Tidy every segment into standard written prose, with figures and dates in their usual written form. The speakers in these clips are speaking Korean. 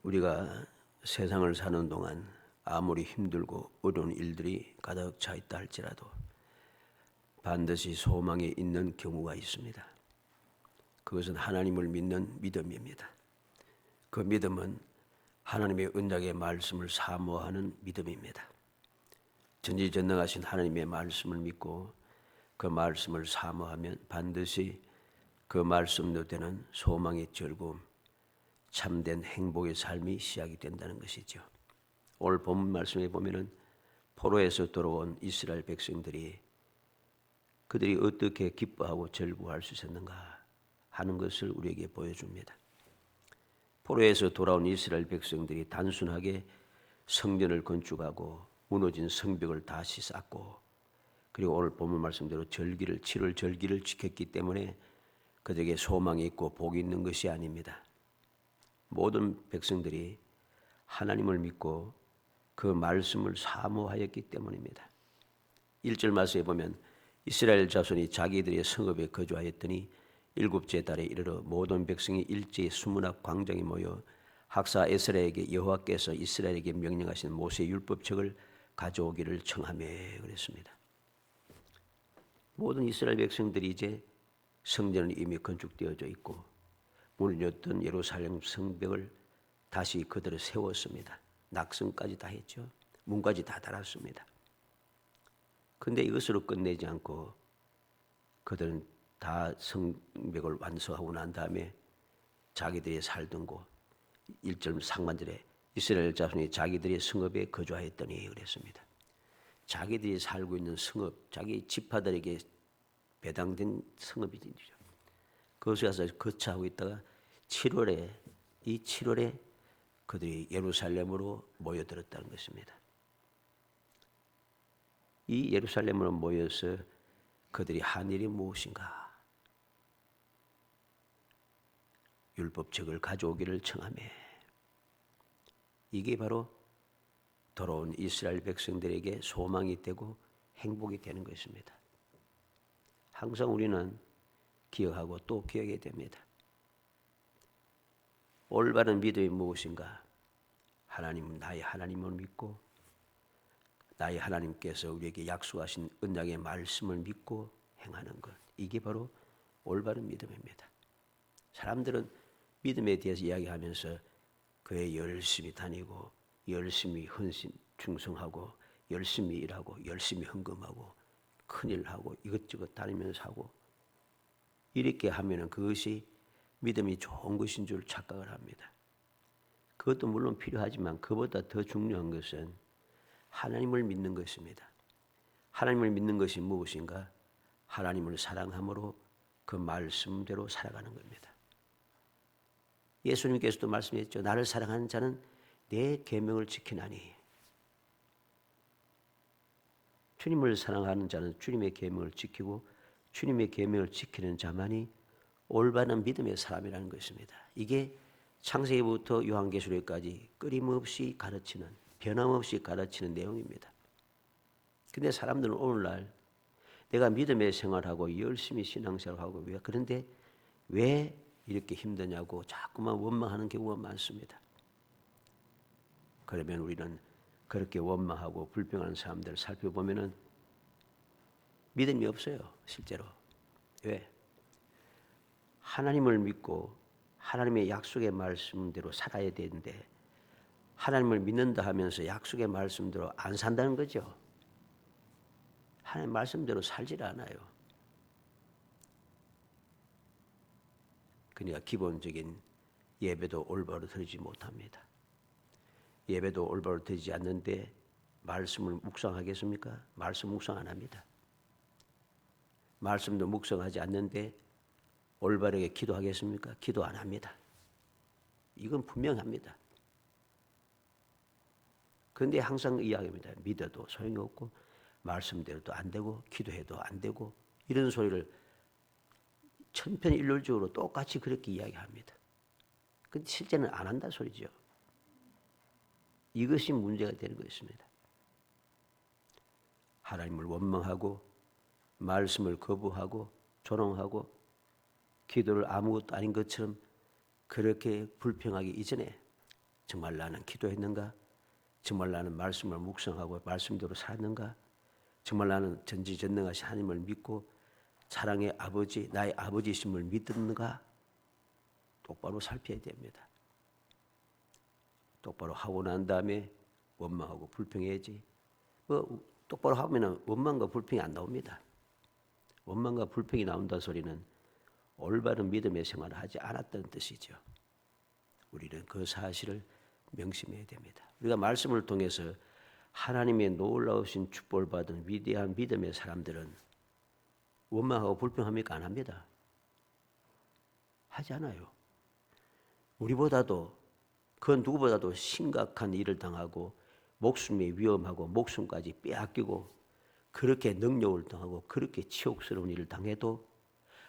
우리가 세상을 사는 동안 아무리 힘들고 어려운 일들이 가득 차 있다 할지라도 반드시 소망이 있는 경우가 있습니다. 그것은 하나님을 믿는 믿음입니다. 그 믿음은 하나님의 언약의 말씀을 사모하는 믿음입니다. 전지전능하신 하나님의 말씀을 믿고 그 말씀을 사모하면 반드시 그 말씀대로 되는 소망의 즐거움, 참된 행복의 삶이 시작이 된다는 것이죠. 오늘 본문 말씀에 보면은 포로에서 돌아온 이스라엘 백성들이 그들이 어떻게 기뻐하고 즐거워할 수 있었는가 하는 것을 우리에게 보여줍니다. 포로에서 돌아온 이스라엘 백성들이 단순하게 성전을 건축하고 무너진 성벽을 다시 쌓고 그리고 오늘 본문 말씀대로 7월 절기를 지켰기 때문에 그들에게 소망이 있고 복이 있는 것이 아닙니다. 모든 백성들이 하나님을 믿고 그 말씀을 사모하였기 때문입니다. 1절 말씀에 보면 이스라엘 자손이 자기들의 성읍에 거주하였더니 7째 달에 이르러 모든 백성이 일제히 수문학 광장에 모여 학사 에스라에게 여호와께서 이스라엘에게 명령하신 모세의 율법책을 가져오기를 청하며 그랬습니다. 모든 이스라엘 백성들이 이제 성전은 이미 건축되어져 있고 무너졌던 예루살렘 성벽을 다시 그대로 세웠습니다. 낙성까지 다 했죠. 문까지 다 달았습니다. 그런데 이것으로 끝내지 않고 그들은 다 성벽을 완성하고 난 다음에 자기들이 살던 곳 1절 상반절에 이스라엘 자손이 자기들의 성읍에 거주하였더니 그랬습니다. 자기들이 살고 있는 성읍, 자기 지파들에게 배당된 성읍이죠. 그것에 가서 거처하고 있다가 7월에 그들이 예루살렘으로 모여들었다는 것입니다. 이 예루살렘으로 모여서 그들이 한 일이 무엇인가? 율법책을 가져오기를 청하며 이게 바로 돌아온 이스라엘 백성들에게 소망이 되고 행복이 되는 것입니다. 항상 우리는 기억하고 또 기억해야 됩니다. 올바른 믿음이 무엇인가? 하나님은 나의 하나님을 믿고 나의 하나님께서 우리에게 약속하신 언약의 말씀을 믿고 행하는 것. 이게 바로 올바른 믿음입니다. 사람들은 믿음에 대해서 이야기하면서 그에 열심히 다니고 열심히 헌신 충성하고 열심히 일하고 열심히 헌금하고 큰일 하고 이것저것 다니면서 하고 이렇게 하면은 그것이 믿음이 좋은 것인 줄 착각을 합니다. 그것도 물론 필요하지만 그보다 더 중요한 것은 하나님을 믿는 것입니다. 하나님을 믿는 것이 무엇인가? 하나님을 사랑함으로 그 말씀대로 살아가는 겁니다. 예수님께서도 말씀했죠. 나를 사랑하는 자는 내 계명을 지키나니. 주님을 사랑하는 자는 주님의 계명을 지키고 주님의 계명을 지키는 자만이 올바른 믿음의 사람이라는 것입니다. 이게 창세기부터 요한계시록까지 끊임없이 가르치는 변함없이 가르치는 내용입니다. 그런데 사람들은 오늘날 내가 믿음의 생활하고 열심히 신앙생활하고 그런데 왜 이렇게 힘드냐고 자꾸만 원망하는 경우가 많습니다. 그러면 우리는 그렇게 원망하고 불평하는 사람들을 살펴보면은 믿음이 없어요, 실제로. 왜? 하나님을 믿고 하나님의 약속의 말씀대로 살아야 되는데 하나님을 믿는다 하면서 약속의 말씀대로 안 산다는 거죠. 하나님 말씀대로 살질 않아요. 그러니까 기본적인 예배도 올바로 드리지 못합니다. 예배도 올바로 드리지 않는데 말씀을 묵상하겠습니까? 말씀 묵상 안 합니다. 말씀도 묵상하지 않는데 올바르게 기도하겠습니까? 기도 안 합니다. 이건 분명합니다. 그런데 항상 이야기합니다. 믿어도 소용이 없고 말씀대로도 안 되고 기도해도 안 되고 이런 소리를 천편일률적으로 똑같이 그렇게 이야기합니다. 그런데 실제는 안 한다 소리죠. 이것이 문제가 되는 것입니다. 하나님을 원망하고 말씀을 거부하고 조롱하고 기도를 아무것도 아닌 것처럼 그렇게 불평하기 이전에 정말 나는 기도했는가? 정말 나는 말씀을 묵상하고 말씀대로 살았는가? 정말 나는 전지전능하신 하나님을 믿고 사랑의 아버지, 나의 아버지심을 믿었는가? 똑바로 살펴야 됩니다. 똑바로 하고 난 다음에 원망하고 불평해야지. 똑바로 하면 원망과 불평이 안 나옵니다. 원망과 불평이 나온다는 소리는 올바른 믿음의 생활을 하지 않았다는 뜻이죠. 우리는 그 사실을 명심해야 됩니다. 우리가 말씀을 통해서 하나님의 놀라우신 축복을 받은 위대한 믿음의 사람들은 원망하고 불평합니까? 안 합니다. 하지 않아요. 우리보다도 그 누구보다도 심각한 일을 당하고 목숨이 위험하고 목숨까지 빼앗기고 그렇게 능력을 당하고 그렇게 치욕스러운 일을 당해도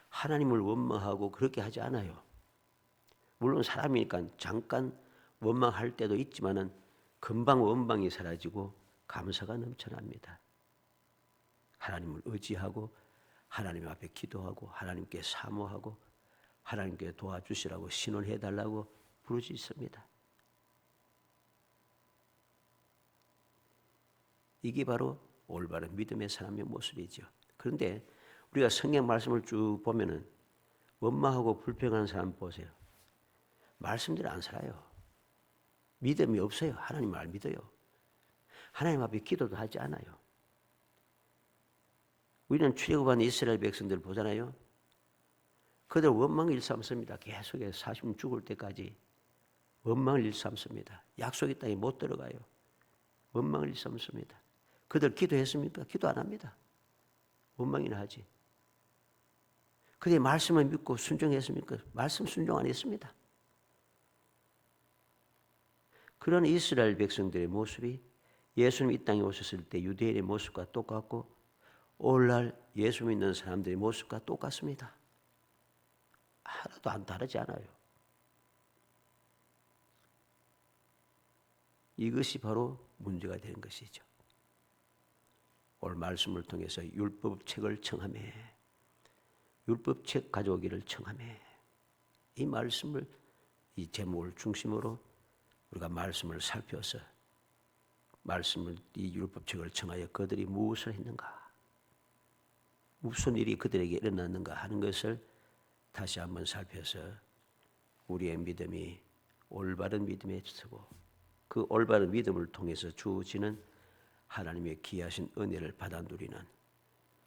하나님을 원망하고 그렇게 하지 않아요. 물론 사람이니까 잠깐 원망할 때도 있지만은 금방 원망이 사라지고 감사가 넘쳐납니다. 하나님을 의지하고 하나님 앞에 기도하고 하나님께 사모하고 하나님께 도와주시라고 신원해달라고 부르짖습니다. 이게 바로 올바른 믿음의 사람의 모습이죠. 그런데 우리가 성경 말씀을 쭉 보면은 원망하고 불평하는 사람 보세요. 말씀대로 안 살아요. 믿음이 없어요. 하나님 말 믿어요. 하나님 앞에 기도도 하지 않아요. 우리는 출애굽한 이스라엘 백성들 보잖아요. 그들 원망을 일삼습니다. 계속해서 40년 죽을 때까지 원망을 일삼습니다. 약속의 땅에 못 들어가요. 원망을 일삼습니다. 그들 기도했습니까? 기도 안 합니다. 원망이나 하지. 그들의 말씀을 믿고 순종했습니까? 말씀 순종 안 했습니다. 그런 이스라엘 백성들의 모습이 예수님 이 땅에 오셨을 때 유대인의 모습과 똑같고 오늘날 예수 믿는 사람들의 모습과 똑같습니다. 하나도 안 다르지 않아요. 이것이 바로 문제가 되는 것이죠. 오늘 말씀을 통해서 율법책을 청하매 율법책 가져오기를 청하매 이 말씀을 이 제목을 중심으로 우리가 말씀을 살펴서 말씀을 이 율법책을 청하여 그들이 무엇을 했는가 무슨 일이 그들에게 일어났는가 하는 것을 다시 한번 살펴서 우리의 믿음이 올바른 믿음에 서고 그 올바른 믿음을 통해서 주어지는 하나님의 귀하신 은혜를 받아 누리는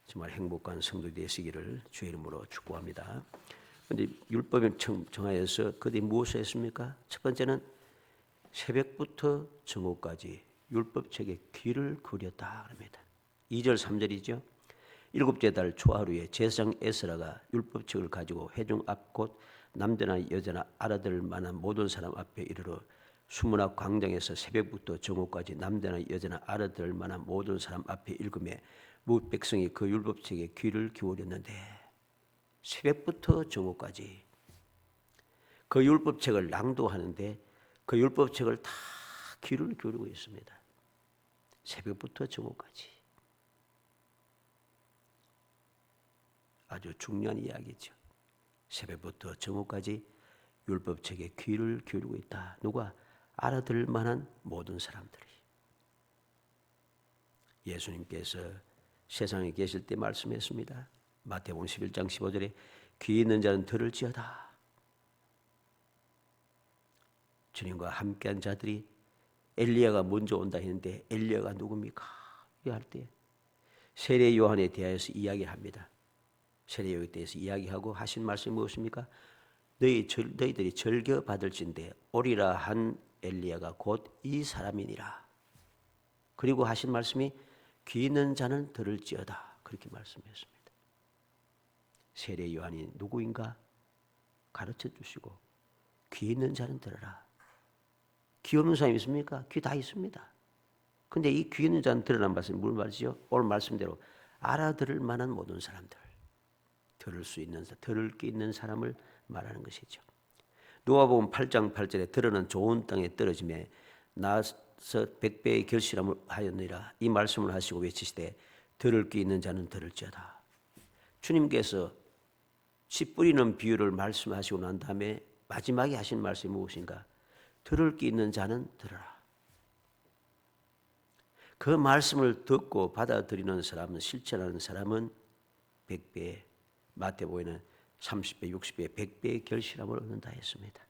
정말 행복한 성도 되시기를 주의 이름으로 축복합니다. 그런데 율법을 정하여서 그들이 무엇을 했습니까? 첫 번째는 새벽부터 정오까지 율법책에 귀를 기울였다 합니다. 2절 3절이죠. 일곱째 달 초하루에 제사장 에스라가 율법책을 가지고 회중 앞 곧 남자나 여자나 알아들을 만한 모든 사람 앞에 이르러 수문학 광장에서 새벽부터 정오까지 남자나 여자나 알아들을 만한 모든 사람 앞에 읽음에 모든 백성이 그 율법책에 귀를 기울였는데 새벽부터 정오까지 그 율법책을 낭독하는데 그 율법책을 다 귀를 기울이고 있습니다. 새벽부터 정오까지. 아주 중요한 이야기죠. 새벽부터 정오까지 율법책에 귀를 기울이고 있다. 누가? 알아들을 만한 모든 사람들이. 예수님께서 세상에 계실 때 말씀했습니다. 마태복음 11장 15절에 귀 있는 자는 들을지어다. 주님과 함께한 자들이 엘리야가 먼저 온다 했는데 엘리야가 누굽니까? 할 때 세례 요한에 대하여서 이야기를 합니다. 세례 요한에 대해서 이야기하고 하신 말씀이 무엇입니까? 너희들이 절겨 받을진대 오리라 한 엘리야가 곧 이 사람이니라. 그리고 하신 말씀이 귀 있는 자는 들을지어다. 그렇게 말씀했습니다. 세례 요한이 누구인가 가르쳐 주시고 귀 있는 자는 들어라. 귀 없는 사람이 있습니까? 귀 다 있습니다. 근데 이 귀 있는 자는 들으라는 말씀이 무슨 말이죠? 오늘 말씀대로 알아들을 만한 모든 사람들, 들을 수 있는, 들을 게 있는 사람을 말하는 것이죠. 누가복음 8장 8절에 들으는 좋은 땅에 떨어짐에 나서 100배의 결실함을 하였느니라. 이 말씀을 하시고 외치시되 들을 게 있는 자는 들을지어다. 주님께서 씨 뿌리는 비유를 말씀하시고 난 다음에 마지막에 하신 말씀이 무엇인가? 들을 게 있는 자는 들어라. 그 말씀을 듣고 받아들이는 사람은, 실천하는 사람은 100배, 마태복음에는 30배, 60배, 100배의 결실함을 얻는다 했습니다.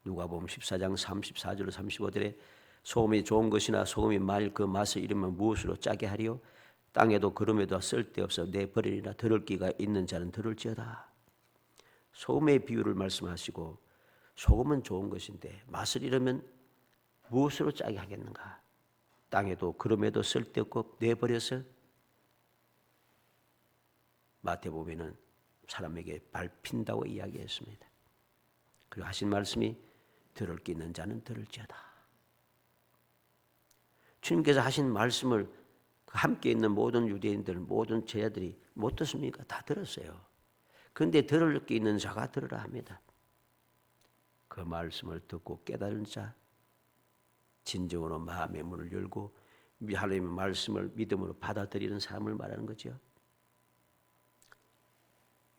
누가복음 14장 34절 35절에 소금이 좋은 것이나 소금이 만일 그 맛을 잃으면 무엇으로 짜게 하리요? 땅에도 그름에도 쓸데없어 내버리리라. 들을 기가 있는 자는 들을지어다. 소금의 비유를 말씀하시고, 소금은 좋은 것인데 맛을 잃으면 무엇으로 짜게 하겠는가? 땅에도 그름에도 쓸데없고 내버려서, 마태복음에는 사람에게 밟힌다고 이야기했습니다. 그리고 하신 말씀이 들을 게 있는 자는 들을지어다. 주님께서 하신 말씀을 함께 있는 모든 유대인들, 모든 제자들이 못 듣습니까? 다 들었어요. 그런데 들을 게 있는 자가 들으라 합니다. 그 말씀을 듣고 깨달은 자, 진정으로 마음의 문을 열고 하나님의 말씀을 믿음으로 받아들이는 사람을 말하는 거죠.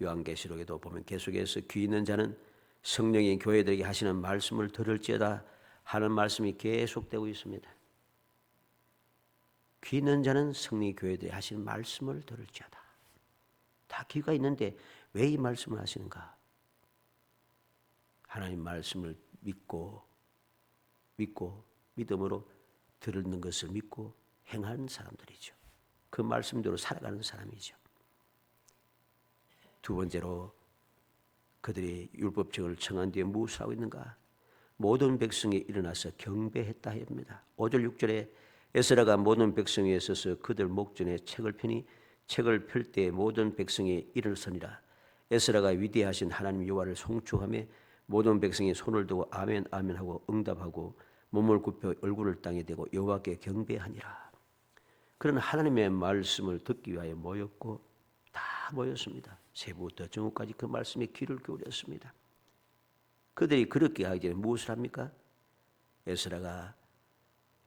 요한계시록에도 보면 계속해서 귀 있는 자는 성령이 교회들에게 하시는 말씀을 들을지어다 하는 말씀이 계속되고 있습니다. 귀 있는 자는 성령이 교회들에게 하시는 말씀을 들을지어다. 다 귀가 있는데 왜 이 말씀을 하시는가? 하나님 말씀을 믿고 믿음으로 듣는 것을 믿고 행하는 사람들이죠. 그 말씀대로 살아가는 사람이죠. 두 번째로 그들이 율법책을 청한 뒤에 무엇을 하고 있는가? 모든 백성이 일어나서 경배했다 합니다. 5절 6절에 에스라가 모든 백성 위에 서서 그들 목전에 책을 펴니 책을 펼 때 모든 백성이 일어서니라. 에스라가 위대하신 하나님 여호와를 송축하며 모든 백성이 손을 들고 아멘 아멘 하고 응답하고 몸을 굽혀 얼굴을 땅에 대고 여호와께 경배하니라. 그런 하나님의 말씀을 듣기 위하여 모였고 다 모였습니다. 세부부터 정오까지 그 말씀에 귀를 기울였습니다. 그들이 그렇게 하기 전에 무엇을 합니까? 에스라가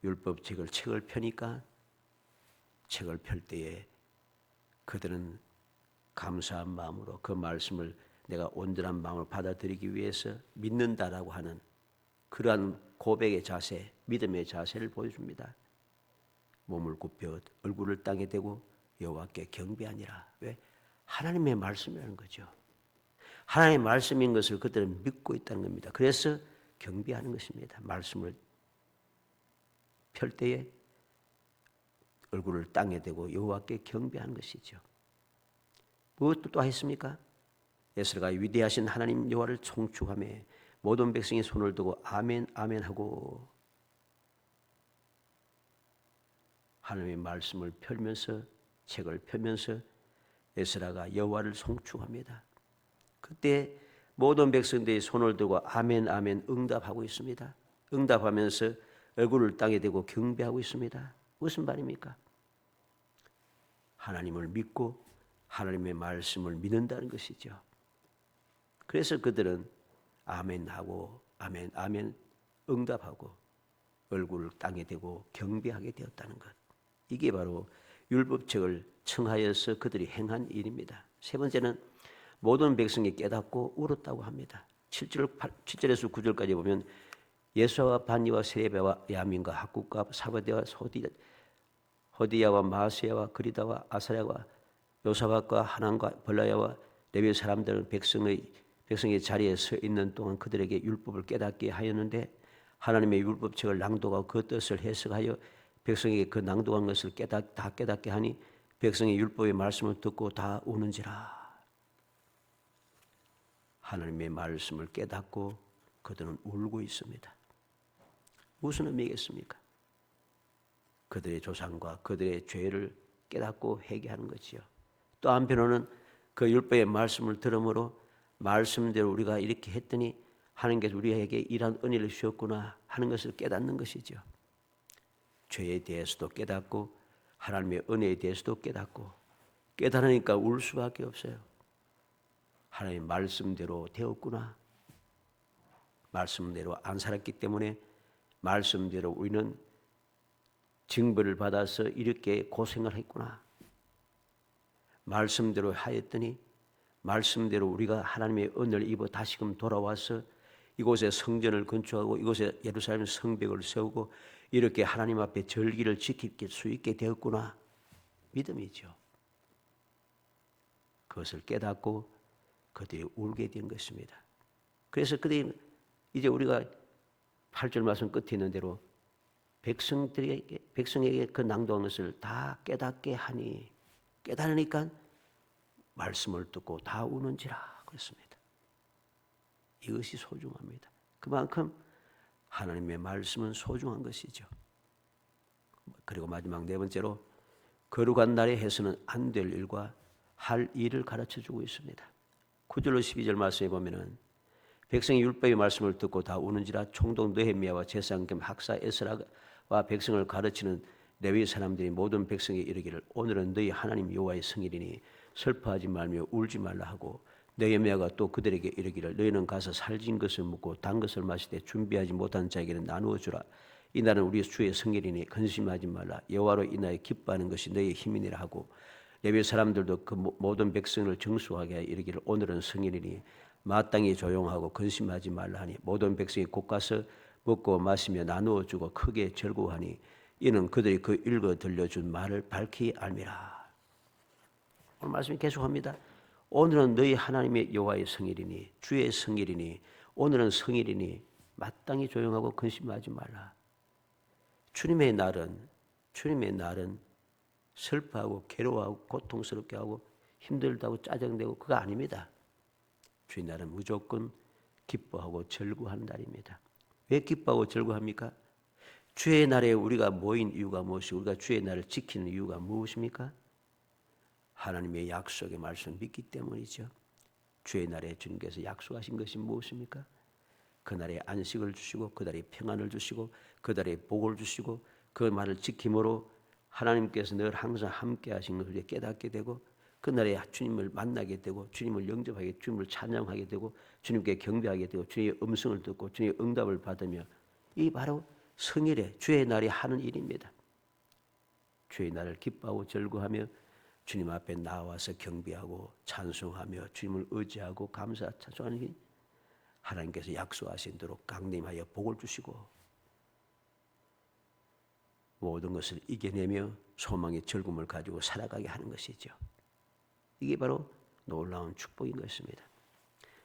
율법책을 책을 펴니까 책을 펼 때에 그들은 감사한 마음으로 그 말씀을 내가 온전한 마음으로 받아들이기 위해서 믿는다라고 하는 그러한 고백의 자세, 믿음의 자세를 보여줍니다. 몸을 굽혀 얼굴을 땅에 대고 여호와께 경배하니라. 왜? 하나님의 말씀이라는 거죠. 하나님의 말씀인 것을 그들은 믿고 있다는 겁니다. 그래서 경배하는 것입니다. 말씀을 펼 때에 얼굴을 땅에 대고 여호와께 경배하는 것이죠. 무엇도 또 했습니까? 에스라가 위대하신 하나님 여호와를 송축하며 모든 백성이 손을 들고 아멘 아멘 하고 하나님의 말씀을 펼면서 책을 펴면서 에스라가 여호와를 송축합니다. 그때 모든 백성들이 손을 들고 아멘 아멘 응답하고 있습니다. 응답하면서 얼굴을 땅에 대고 경배하고 있습니다. 무슨 말입니까? 하나님을 믿고 하나님의 말씀을 믿는다는 것이죠. 그래서 그들은 아멘하고 아멘 아멘 응답하고 얼굴을 땅에 대고 경배하게 되었다는 것. 이게 바로 율법책을 청하여서 그들이 행한 일입니다. 세 번째는 모든 백성이 깨닫고 울었다고 합니다. 7절에서 9절까지 보면 예수와 반니와 세레베와 야민과 학국과 사바데와 호디야와 마세야와 그리다와 아사랴와 요사박과 하난과 벌라야와 레위 사람들은 백성의 자리에 서 있는 동안 그들에게 율법을 깨닫게 하였는데 하나님의 율법책을 낭독하고 그 뜻을 해석하여 백성에게 그 낭독한 것을 다 깨닫게 하니 백성의 율법의 말씀을 듣고 다 우는지라. 하나님의 말씀을 깨닫고 그들은 울고 있습니다. 무슨 의미겠습니까? 그들의 조상과 그들의 죄를 깨닫고 회개하는 것이요. 또 한편으로는 그 율법의 말씀을 들음으로 말씀대로 우리가 이렇게 했더니 하나님께서 우리에게 이러한 은혜를 주셨구나 하는 것을 깨닫는 것이죠. 죄에 대해서도 깨닫고 하나님의 은혜에 대해서도 깨닫고 깨달으니까 울 수밖에 없어요. 하나님의 말씀대로 되었구나. 말씀대로 안 살았기 때문에 말씀대로 우리는 징벌을 받아서 이렇게 고생을 했구나. 말씀대로 하였더니 말씀대로 우리가 하나님의 은혜를 입어 다시금 돌아와서 이곳에 성전을 건축하고 이곳에 예루살렘 성벽을 세우고 이렇게 하나님 앞에 절기를 지킬 수 있게 되었구나. 믿음이죠. 그것을 깨닫고 그들이 울게 된 것입니다. 그래서 그들이 이제 우리가 8절 말씀 끝에 있는 대로 백성에게 그 낭독한 것을 다 깨닫게 하니, 깨달으니까 말씀을 듣고 다 우는지라 그랬습니다. 이것이 소중합니다. 그만큼 하나님의 말씀은 소중한 것이죠. 그리고 마지막 네 번째로 거룩한 날에 해서는 안 될 일과 할 일을 가르쳐주고 있습니다. 9절로 12절 말씀에 보면은 백성이 율법의 말씀을 듣고 다 우는지라 총독 느헤미야와 제사장 겸 학사 에스라와 백성을 가르치는 레위 사람들이 모든 백성에 이르기를 오늘은 너희 하나님 여호와의 성일이니 슬퍼하지 말며 울지 말라 하고 느헤미야가 또 그들에게 이르기를 너희는 가서 살진 것을 먹고 단 것을 마시되 준비하지 못한 자에게는 나누어 주라. 이 날은 우리 주의 성일이니 근심하지 말라. 여호와로 인하여 기뻐하는 것이 너희의 힘이니라 하고 레위 사람들도 그 모든 백성을 정수하게 하여 이르기를 오늘은 성일이니 마땅히 조용하고 근심하지 말라 하니 모든 백성이 곧 가서 먹고 마시며 나누어 주고 크게 즐거워하니 이는 그들이 그 읽어 들려준 말을 밝히 알미라. 오늘 말씀이 계속합니다. 오늘은 너희 하나님의 여호와의 성일이니 주의 성일이니 오늘은 성일이니 마땅히 조용하고 근심하지 말라. 주님의 날은 슬퍼하고 괴로워하고 고통스럽게 하고 힘들다고 짜증내고 그거 아닙니다. 주의 날은 무조건 기뻐하고 즐거워하는 날입니다. 왜 기뻐하고 즐거워합니까? 주의 날에 우리가 모인 이유가 무엇이고 우리가 주의 날을 지키는 이유가 무엇입니까? 하나님의 약속의 말씀을 믿기 때문이죠. 주의 날에 주님께서 약속하신 것이 무엇입니까? 그날에 안식을 주시고 그날에 평안을 주시고 그날에 복을 주시고 그 말을 지킴으로 하나님께서 늘 항상 함께 하신 것을 깨닫게 되고 그날에 주님을 만나게 되고 주님을 영접하게 주님을 찬양하게 되고 주님께 경배하게 되고 주님의 음성을 듣고 주님의 응답을 받으며 이 바로 성일의 주의 날이 하는 일입니다. 주의 날을 기뻐하고 즐거워하며 주님 앞에 나와서 경배하고 찬송하며 주님을 의지하고 감사 찬송하니 하나님께서 약속하신 대로 강림하여 복을 주시고 모든 것을 이겨내며 소망의 즐거움을 가지고 살아가게 하는 것이죠. 이게 바로 놀라운 축복인 것입니다.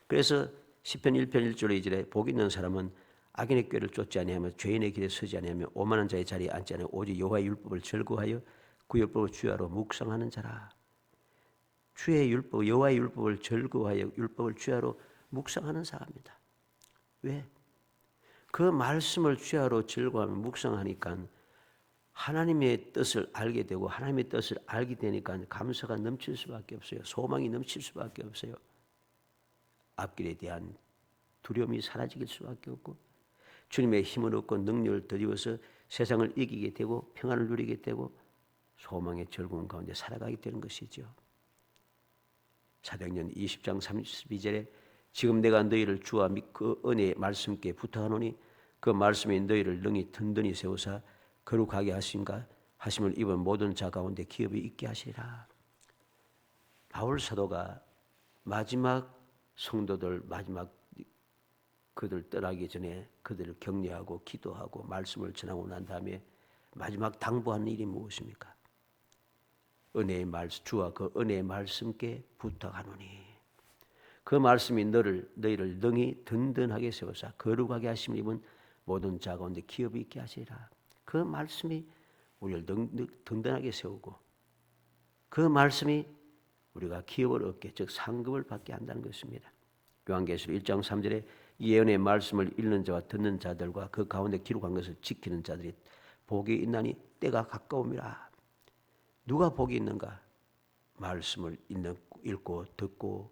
그래서 시편 1편 1절 2절에 복 있는 사람은 악인의 꾀를 쫓지 아니하며 죄인의 길에 서지 아니하며 오만한 자의 자리에 앉지 아니하며 오직 여호와의 율법을 즐거워하여 그 율법을 주야로 묵상하는 자라. 주의 율법, 여호와의 율법을 즐거워하여 율법을 주야로 묵상하는 사람입니다. 왜? 그 말씀을 주야로 즐거워하며 묵상하니까 하나님의 뜻을 알게 되고 하나님의 뜻을 알게 되니까 감사가 넘칠 수밖에 없어요. 소망이 넘칠 수밖에 없어요. 앞길에 대한 두려움이 사라질 수밖에 없고 주님의 힘을 얻고 능력을 더디워서 세상을 이기게 되고 평안을 누리게 되고 소망의 즐거움 가운데 살아가게 되는 것이죠. 사도행전 20장 32절에 지금 내가 너희를 주와 그 은혜의 말씀께 부탁하노니 그 말씀이 너희를 능히 든든히 세우사 거룩하게 하심을 입은 모든 자 가운데 기업이 있게 하시리라. 바울 사도가 마지막 성도들 마지막 그들 떠나기 전에 그들을 격려하고 기도하고 말씀을 전하고 난 다음에 마지막 당부하는 일이 무엇입니까? 은혜의 말씀 주와 그 은혜의 말씀께 부탁하노니 그 말씀이 너희를 능히 든든하게 세우사 거룩하게 하심을 입은 모든 자 가운데 기업이 있게 하시리라. 그 말씀이 우리를 든든하게 세우고 그 말씀이 우리가 기업을 얻게 즉 상급을 받게 한다는 것입니다. 요한계시록 1장 3절에 이 예언의 말씀을 읽는 자와 듣는 자들과 그 가운데 기록한 것을 지키는 자들이 복이 있나니 때가 가까움이라. 누가 복이 있는가? 말씀을 읽고 듣고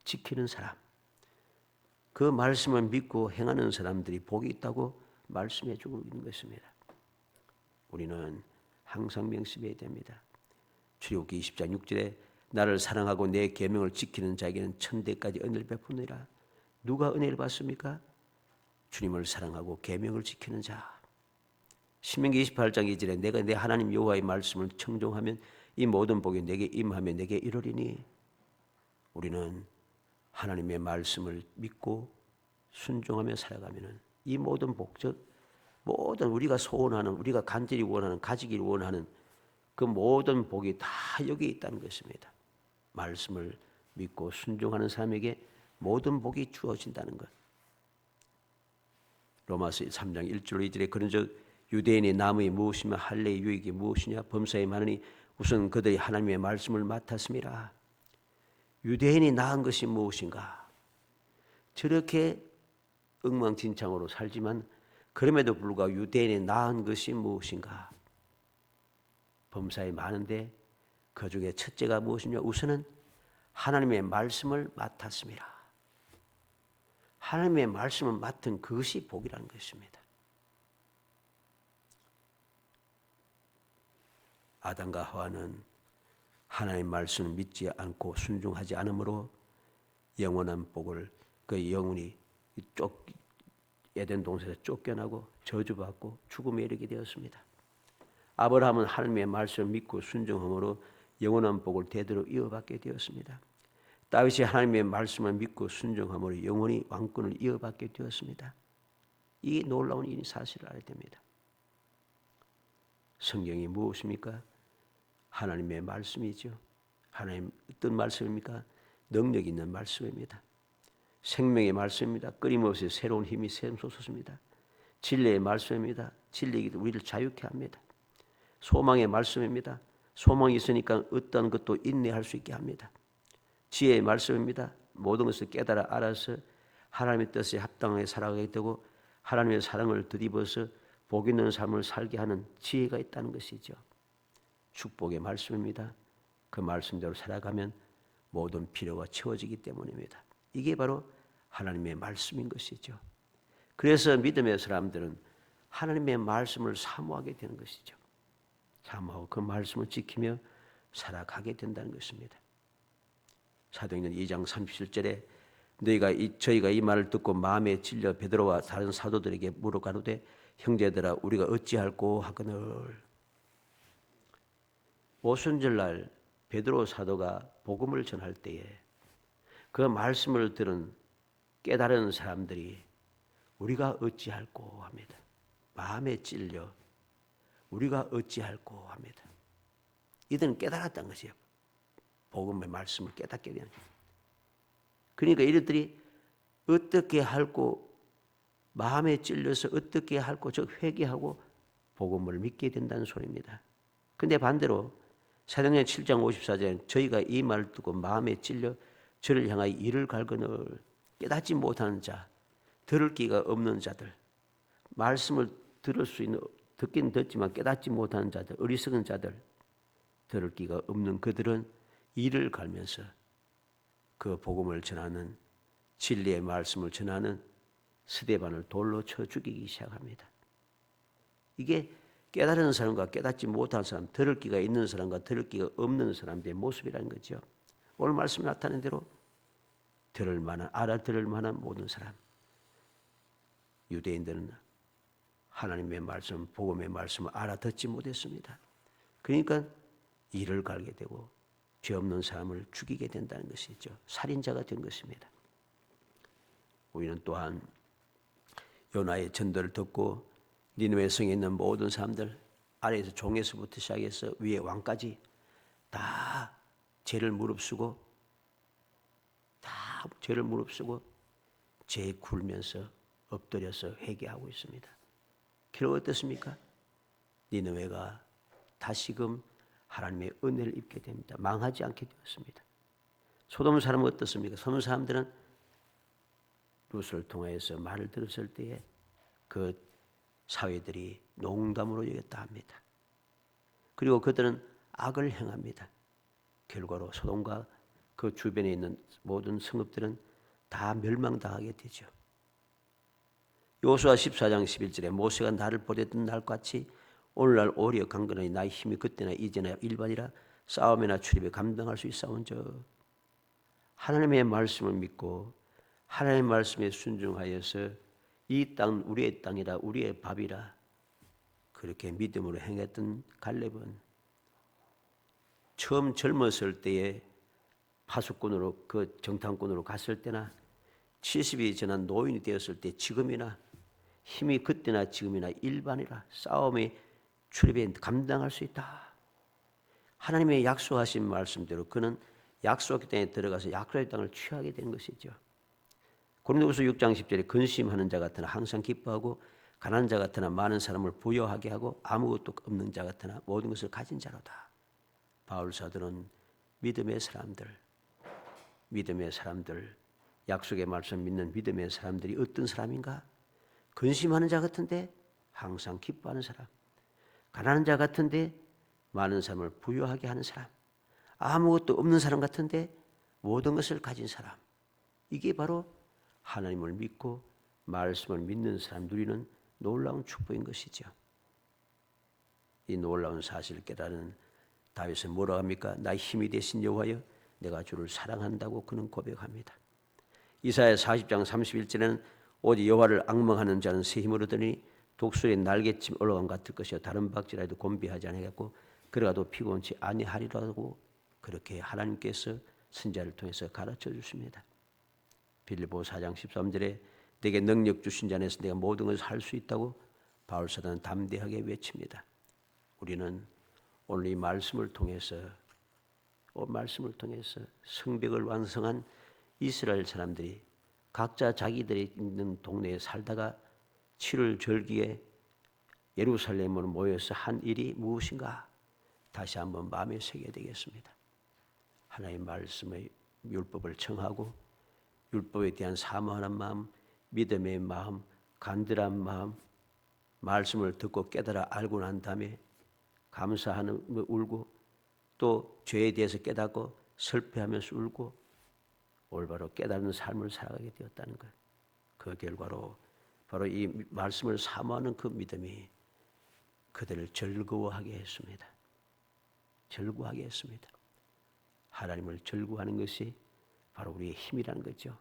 지키는 사람. 그 말씀을 믿고 행하는 사람들이 복이 있다고 말씀해 주고 있는 것입니다. 우리는 항상 명심해야 됩니다. 출애굽기 20장 6절에 나를 사랑하고 내 계명을 지키는 자에게는 천대까지 은혜를 베푸느니라. 누가 은혜를 받습니까? 주님을 사랑하고 계명을 지키는 자. 신명기 28장 2절에 내가 내 하나님 여호와의 말씀을 청종하면 이 모든 복이 내게 임하며 내게 이르리니 우리는 하나님의 말씀을 믿고 순종하며 살아가면은 이 모든 복적, 모든 우리가 소원하는, 우리가 간절히 원하는, 가지기를 원하는 그 모든 복이 다 여기에 있다는 것입니다. 말씀을 믿고 순종하는 사람에게 모든 복이 주어진다는 것. 로마서 3장 1절 2절에 그런즉 유대인의 남의 무엇이며 할례의 유익이 무엇이냐 범사에 많으니 우선 그들이 하나님의 말씀을 맡았음이라. 유대인이 낳은 것이 무엇인가? 저렇게 엉망진창으로 살지만 그럼에도 불구하고 유대인이 낳은 것이 무엇인가? 범사에 많은데 그 중에 첫째가 무엇이냐? 우선은 하나님의 말씀을 맡았습니다. 하나님의 말씀을 맡은 그것이 복이라는 것입니다. 아담과 하와는 하나님의 말씀을 믿지 않고 순종하지 않으므로 영원한 복을 그 영혼이 에덴 동산에서 쫓겨나고 저주받고 죽음에 이르게 되었습니다. 아브라함은 하나님의 말씀을 믿고 순종함으로 영원한 복을 대대로 이어받게 되었습니다. 다윗이 하나님의 말씀을 믿고 순종함으로 영원히 왕권을 이어받게 되었습니다. 이 놀라운 이 사실을 알아야 됩니다. 성경이 무엇입니까? 하나님의 말씀이죠. 하나님 어떤 말씀입니까? 능력 있는 말씀입니다. 생명의 말씀입니다. 끊임없이 새로운 힘이 샘솟습니다. 진리의 말씀입니다. 진리가 우리를 자유케 합니다. 소망의 말씀입니다. 소망이 있으니까 어떤 것도 인내할 수 있게 합니다. 지혜의 말씀입니다. 모든 것을 깨달아 알아서 하나님의 뜻에 합당하게 살아가게 되고 하나님의 사랑을 덧입어서 복 있는 삶을 살게 하는 지혜가 있다는 것이죠. 축복의 말씀입니다. 그 말씀대로 살아가면 모든 필요가 채워지기 때문입니다. 이게 바로 하나님의 말씀인 것이죠. 그래서 믿음의 사람들은 하나님의 말씀을 사모하게 되는 것이죠. 사모하고 그 말씀을 지키며 살아가게 된다는 것입니다. 사도행전 2장 37절에 저희가 이 말을 듣고 마음에 찔려 베드로와 다른 사도들에게 물어가로되 형제들아 우리가 어찌할꼬 하거늘. 오순절날 베드로 사도가 복음을 전할 때에 그 말씀을 들은 깨달은 사람들이 우리가 어찌할꼬 합니다. 마음에 찔려 우리가 어찌할꼬 합니다. 이들은 깨달았다는 것이에요. 복음의 말씀을 깨닫게 되는 거예요. 그러니까 이들이 어떻게 할꼬 마음에 찔려서 어떻게 할꼬 저 회개하고 복음을 믿게 된다는 소리입니다. 그런데 반대로 사도행전 7장 54절에 저희가 이 말을 듣고 마음에 찔려 저를 향하여 이를 갈거늘 깨닫지 못하는 자, 들을 기가 없는 자들, 말씀을 들을 수 있는 듣긴 듣지만 깨닫지 못하는 자들, 어리석은 자들, 들을 기가 없는 그들은 이를 갈면서 그 복음을 전하는 진리의 말씀을 전하는 스데반을 돌로 쳐 죽이기 시작합니다. 이게 깨달은 사람과 깨닫지 못한 사람, 들을 기가 있는 사람과 들을 기가 없는 사람들의 모습이라는 거죠. 오늘 말씀 나타낸 대로 들을 만한, 알아들을 만한 모든 사람. 유대인들은 하나님의 말씀, 복음의 말씀을 알아듣지 못했습니다. 그러니까 이를 갈게 되고 죄 없는 사람을 죽이게 된다는 것이죠. 살인자가 된 것입니다. 우리는 또한 요나의 전도를 듣고 니느웨 성에 있는 모든 사람들 아래에서 종에서부터 시작해서 위에 왕까지 다 죄를 무릅쓰고 죄에 굴면서 엎드려서 회개하고 있습니다. 결국 어떻습니까? 니느웨가 다시금 하나님의 은혜를 입게 됩니다. 망하지 않게 되었습니다. 소돔 사람은 어떻습니까? 소돔 사람들은 룻을 통하여서 말을 들었을 때에 그 사회들이 농담으로 여겼다 합니다. 그리고 그들은 악을 행합니다. 결과로 소돔과 그 주변에 있는 모든 성읍들은 다 멸망당하게 되죠. 여호수아 14장 11절에 모세가 나를 보냈던 날같이 오늘날 오히려 강건하니 나의 힘이 그때나 이제나 일반이라 싸움이나 출입에 감당할 수 있사온즉 하나님의 말씀을 믿고 하나님의 말씀에 순종하여서 이 땅 우리의 땅이라 우리의 밥이라 그렇게 믿음으로 행했던 갈렙은 처음 젊었을 때에 파수꾼으로 그 정탐꾼으로 갔을 때나 70이 지난 노인이 되었을 때 지금이나 힘이 그때나 지금이나 일반이라 싸움의 출입에 감당할 수 있다. 하나님의 약속하신 말씀대로 그는 약속의 땅에 들어가서 약속의 땅을 취하게 된 것이죠. 고린도후서 6장 10절에 근심하는 자 같으나 항상 기뻐하고 가난한 자 같으나 많은 사람을 부여하게 하고 아무것도 없는 자 같으나 모든 것을 가진 자로다. 바울 사도는 믿음의 사람들, 약속의 말씀 믿는 믿음의 사람들이 어떤 사람인가? 근심하는 자 같은데 항상 기뻐하는 사람, 가난한 자 같은데 많은 사람을 부유하게 하는 사람, 아무것도 없는 사람 같은데 모든 것을 가진 사람. 이게 바로 하나님을 믿고 말씀을 믿는 사람 누리는 놀라운 축복인 것이죠. 이 놀라운 사실을 깨달은 다윗은 뭐라고 합니까? 나의 힘이 되신 여호와여, 내가 주를 사랑한다고 그는 고백합니다. 이사야 40장 31절에는 오직 여호와를 앙망하는 자는 새 힘을 얻으니 독수리의 날개쯤 올라간 것 같을 것이요 다른 박질라도 곤비하지 아니하겠고 그러가도 피곤치 아니하리라고 그렇게 하나님께서 선지자를 통해서 가르쳐 주십니다. 빌립보 4장 13절에 내게 능력 주신 자 안에서 내가 모든 것을 할 수 있다고 바울 사도는 담대하게 외칩니다. 우리는 오늘 이 말씀을 통해서 성벽을 완성한 이스라엘 사람들이 각자 자기들이 있는 동네에 살다가 7월 절기에 예루살렘으로 모여서 한 일이 무엇인가 다시 한번 마음에 새겨야 되겠습니다. 하나님의 말씀의 율법을 청하고 율법에 대한 사모하는 마음, 믿음의 마음, 간절한 마음, 말씀을 듣고 깨달아 알고 난 다음에 감사하는 울고 또 죄에 대해서 깨닫고 설패하면서 울고 올바로 깨닫는 삶을 살아가게 되었다는 것. 그 결과로 바로 이 말씀을 사모하는 그 믿음이 그들을 즐거워하게 했습니다. 즐거워하게 했습니다. 하나님을 즐거워하는 것이 바로 우리의 힘이라는 거죠.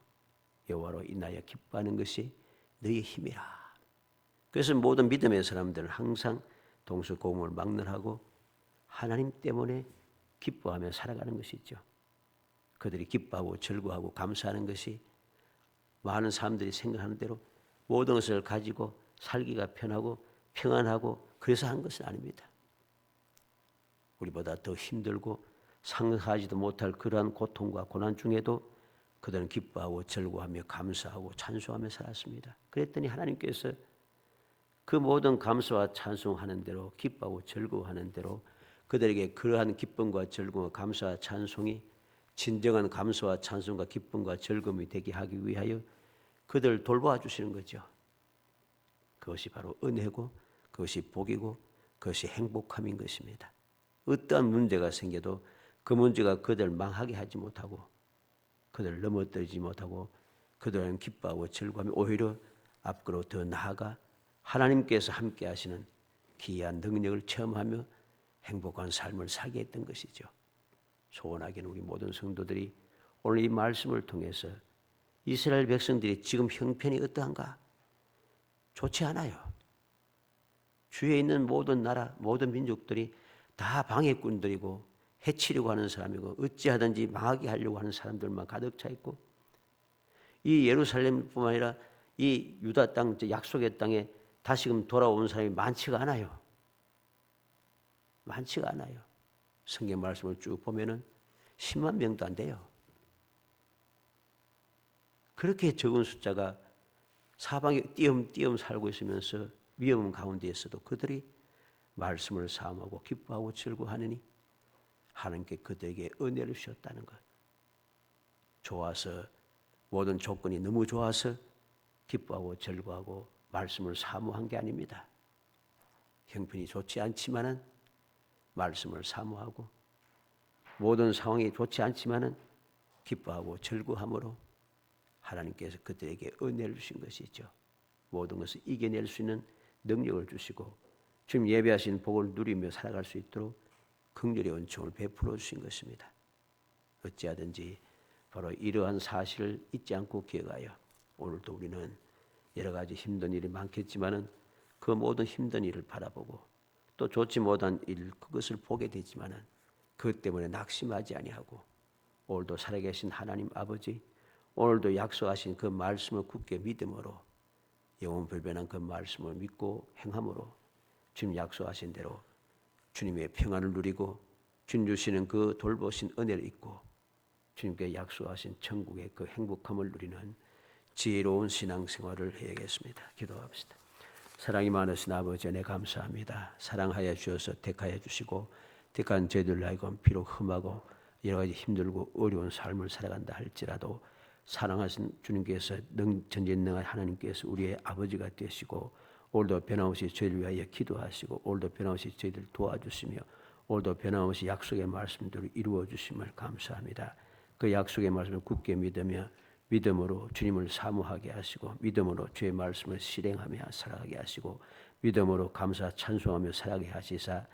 여호와로 인하여 기뻐하는 것이 너의 힘이라. 그래서 모든 믿음의 사람들은 항상 동서고금을 막론하고 하나님 때문에 기뻐하며 살아가는 것이죠. 그들이 기뻐하고 즐거워하고 감사하는 것이 많은 사람들이 생각하는 대로 모든 것을 가지고 살기가 편하고 평안하고 그래서 한 것은 아닙니다. 우리보다 더 힘들고 상상하지도 못할 그러한 고통과 고난 중에도 그들은 기뻐하고 즐거워하며 감사하고 찬송하며 살았습니다. 그랬더니 하나님께서 그 모든 감사와 찬송하는 대로 기뻐하고 즐거워하는 대로 그들에게 그러한 기쁨과 즐거움과 감사와 찬송이 진정한 감사와 찬송과 기쁨과 즐거움이 되게 하기 위하여 그들을 돌보아 주시는 거죠. 그것이 바로 은혜고 그것이 복이고 그것이 행복함인 것입니다. 어떠한 문제가 생겨도 그 문제가 그들을 망하게 하지 못하고 그들을 넘어뜨리지 못하고 그들은 기뻐하고 즐거워하며 오히려 앞으로 더 나아가 하나님께서 함께 하시는 기이한 능력을 체험하며 행복한 삶을 살게 했던 것이죠. 소원하기는 우리 모든 성도들이 오늘 이 말씀을 통해서 이스라엘 백성들이 지금 형편이 어떠한가? 좋지 않아요. 주위에 있는 모든 나라, 모든 민족들이 다 방해꾼들이고 해치려고 하는 사람이고 어찌하든지 망하게 하려고 하는 사람들만 가득 차 있고 이 예루살렘뿐만 아니라 이 유다 땅, 약속의 땅에 다시금 돌아온 사람이 많지가 않아요. 많지가 않아요. 성경 말씀을 쭉 보면은 10만 명도 안 돼요. 그렇게 적은 숫자가 사방에 띄엄띄엄 살고 있으면서 위험 가운데에서도 그들이 말씀을 사모하고 기뻐하고 즐거워하느니 하나님께 그들에게 은혜를 주셨다는 것. 좋아서 모든 조건이 너무 좋아서 기뻐하고 즐거워하고 말씀을 사모한 게 아닙니다. 형편이 좋지 않지만은 말씀을 사모하고 모든 상황이 좋지 않지만은 기뻐하고 즐거워함으로 하나님께서 그들에게 은혜를 주신 것이죠. 모든 것을 이겨낼 수 있는 능력을 주시고 지금 예배하신 복을 누리며 살아갈 수 있도록 긍휼의 은총을 베풀어 주신 것입니다. 어찌하든지 바로 이러한 사실을 잊지 않고 기억하여 오늘도 우리는 여러 가지 힘든 일이 많겠지만은 그 모든 힘든 일을 바라보고 또 좋지 못한 일 그것을 보게 되지만은 그것 때문에 낙심하지 아니하고 오늘도 살아계신 하나님 아버지 오늘도 약속하신 그 말씀을 굳게 믿음으로 영원불변한 그 말씀을 믿고 행함으로 주님 약속하신 대로 주님의 평안을 누리고 주님 주시는 그 돌보신 은혜를 잊고 주님께 약속하신 천국의 그 행복함을 누리는 지혜로운 신앙생활을 해야겠습니다. 기도합시다. 사랑이 많으신 아버지 은혜 감사합니다. 사랑하여 주셔서 택하여 주시고 택한 저희들 하여금 비록 흠하고 여러 가지 힘들고 어려운 삶을 살아간다 할지라도 사랑하신 주님께서 전지전능한 하나님께서 우리의 아버지가 되시고 오늘도 변함없이 저희를 위하여 기도하시고 오늘도 변함없이 저희들 도와주시며 오늘도 변함없이 약속의 말씀들을 이루어 주심을 감사합니다. 그 약속의 말씀을 굳게 믿으며 믿음으로 주님을 사모하게 하시고 믿음으로 주의 말씀을 실행하며 살아가게 하시고 믿음으로 감사 찬송하며 살아가게 하시사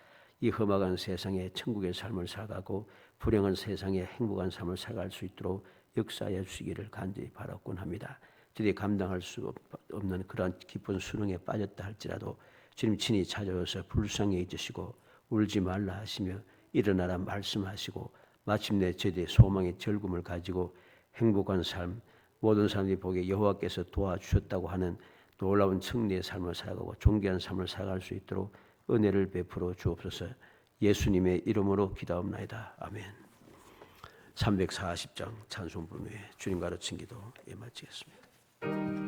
이 험악한 세상에 천국의 삶을 살아가고 불행한 세상에 행복한 삶을 살아갈 수 있도록 역사해 주시기를 간절히 바라곤 합니다. 저들이 감당할 수 없는 그런 깊은 수능에 빠졌다 할지라도 주님 친히 찾아오셔서 불쌍히 해주시고 울지 말라 하시며 일어나라 말씀하시고 마침내 저들의 소망의 절금을 가지고 행복한 삶, 모든 사람들이 보기에 여호와께서 도와주셨다고 하는 놀라운 승리의 삶을 살아가고 존귀한 삶을 살아갈 수 있도록 은혜를 베풀어 주옵소서. 예수님의 이름으로 기도합나이다. 아멘. 340장 찬송 부문에 주님 가르친 기도 마치겠습니다.